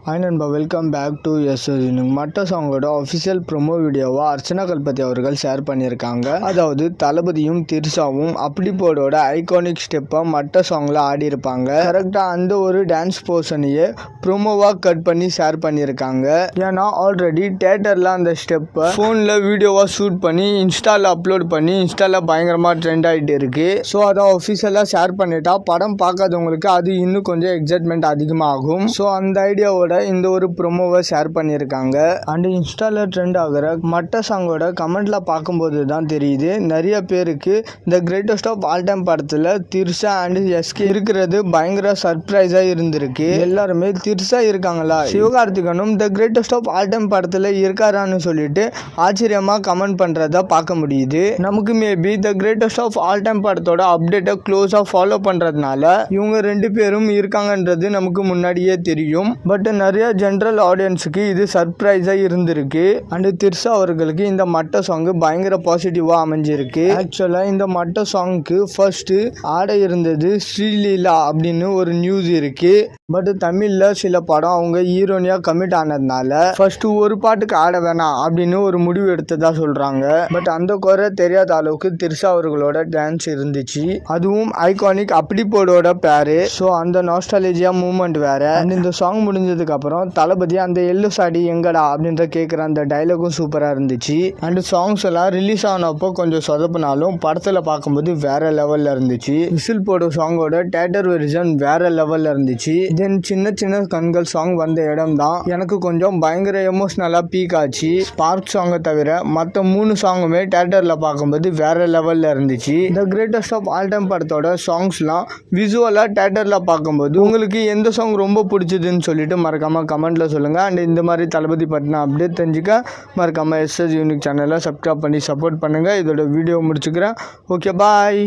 Hi நண்பா, welcome back to மட்ட சாங்கோட அஃபிஷியல் ப்ரோமோ வீடியோவை அர்ச்சனா கல்பதி அவர்கள் ஷேர் பண்ணியிருக்காங்க. அதாவது தளபதியும் திரிஷாவும் அப்டிபோடோட ஐகானிக் ஸ்டெப்பை மட்ட சாங்கில் ஆடி இருப்பாங்க. கரெக்டாக அந்த ஒரு டான்ஸ் போர்ஷனையே ப்ரோமோவாக கட் பண்ணி ஷேர் பண்ணியிருக்காங்க. ஏன்னா ஆல்ரெடி தியேட்டரில் அந்த ஸ்டெப்பை ஃபோனில் வீடியோவாக ஷூட் பண்ணி இன்ஸ்டாவில் அப்லோட் பண்ணி இன்ஸ்டாவில் பயங்கரமாக ட்ரெண்ட் ஆகிட்டு இருக்கு. ஸோ அதை அஃபிஷியலாக ஷேர் பண்ணிட்டா படம் பார்க்காதவங்களுக்கு அது இன்னும் கொஞ்சம் எக்ஸைட்மெண்ட் அதிகமாகும். ஸோ அந்த ஐடியாவோட இந்த ஒரு ப்ரோமோவை ஷேர் பண்ணியிருக்காங்க. அண்ட் இன்ஸ்டால ட்ரெண்ட் ஆகிற மட்ட சாங்கோட கமெண்ட்ல பார்க்கும்போது தான் தெரியுது நிறைய பேருக்கு the greatest of all time படத்தில் திரிஷா அண்ட் எஸ்கே இருக்கிறது பயங்கர சர்ப்ரைஸாக இருந்திருக்கு. எல்லாருமே திரிஷா இருக்காங்களா, சிவகார்த்திகனும் the greatest of all time படத்தில் இருக்காரான்னு சொல்லிட்டு ஆச்சரியமாக கமெண்ட் பண்ணுறத பார்க்க முடியுது. நமக்கு maybe the greatest of all time படத்தோட அப்டேட்டை க்ளோஸாக ஃபாலோ பண்ணுறதுனால இவங்க ரெண்டு பேரும் இருக்காங்கன்றது நமக்கு முன்னாடியே தெரியும். பட் நிறைய ஜென்ரல் ஆடியன்ஸுக்கு இது சர்ப்ரைஸாக இருந்திருக்கு. அண்ட் திரிஷா அவர்களுக்கு இந்த மட்ட சாங் பயங்கர பாசிட்டிவாக அமைஞ்சிருக்கு. ஆக்சுவலாக இந்த மட்ட சாங்க்கு ஃபர்ஸ்ட் ஆட இருந்தது ஸ்ரீலீலா அப்படின்னு ஒரு நியூஸ் இருக்கு. பட் தமிழில் சில படம் அவங்க ஹீரோனியாக கமிட் ஆனதுனால ஃபர்ஸ்ட் ஒரு பாட்டுக்கு ஆட வேணாம் அப்படின்னு ஒரு முடிவு எடுத்ததா சொல்றாங்க. பட் அந்த குறை தெரியாத அளவுக்கு திரிஷா அவர்களோட டான்ஸ் இருந்துச்சு. அதுவும் ஐகானிக் அப்டிபோடோட பேரு. ஸோ அந்த நாஸ்டாலஜியா மூமெண்ட் வேற. அண்ட் இந்த சாங் முடிஞ்சதுக்கு அப்புறம் தளபதி அந்த எல்லோ சாடி எங்கடா அப்படின்ற கேட்குற அந்த டைலாகும் சூப்பராக இருந்துச்சு. அண்ட் சாங்ஸ் எல்லாம் ரிலீஸ் ஆனப்போ கொஞ்சம் சொதப்பினாலும் படத்தில் பார்க்கும்போது வேற லெவலில் இருந்துச்சு. விசில் போட சாங்கோட தியேட்டர் வெர்ஷன் வேற லெவலில் இருந்துச்சு. தென் சின்ன சின்ன கண்கள் சாங் வந்த இடம் தான் எனக்கு கொஞ்சம் பயங்கர எமோஷ்னலாக பீக் ஆச்சு. ஸ்பார்க் சாங்கை தவிர மற்ற 3 சாங்குமே தியேட்டரில் பார்க்கும்போது வேற லெவலில் இருந்துச்சு. The greatest of all time படத்தோட சாங்ஸ்லாம் விசுவலாக தியேட்டரில் பார்க்கும்போது உங்களுக்கு எந்த சாங் ரொம்ப பிடிச்சதுன்னு சொல்லிட்டு மறக்காமல் கமெண்ட்டில் சொல்லுங்கள். அண்ட் இந்த மாதிரி தளபதி பற்றின அப்டேட் தெரிஞ்சுக்க மறக்காமல் யூனிக் சேனலை சப்ஸ்கிரைப் பண்ணி சப்போர்ட் பண்ணுங்கள். இதோட வீடியோ முடிச்சுக்கிறேன். ஓகே, பாய்.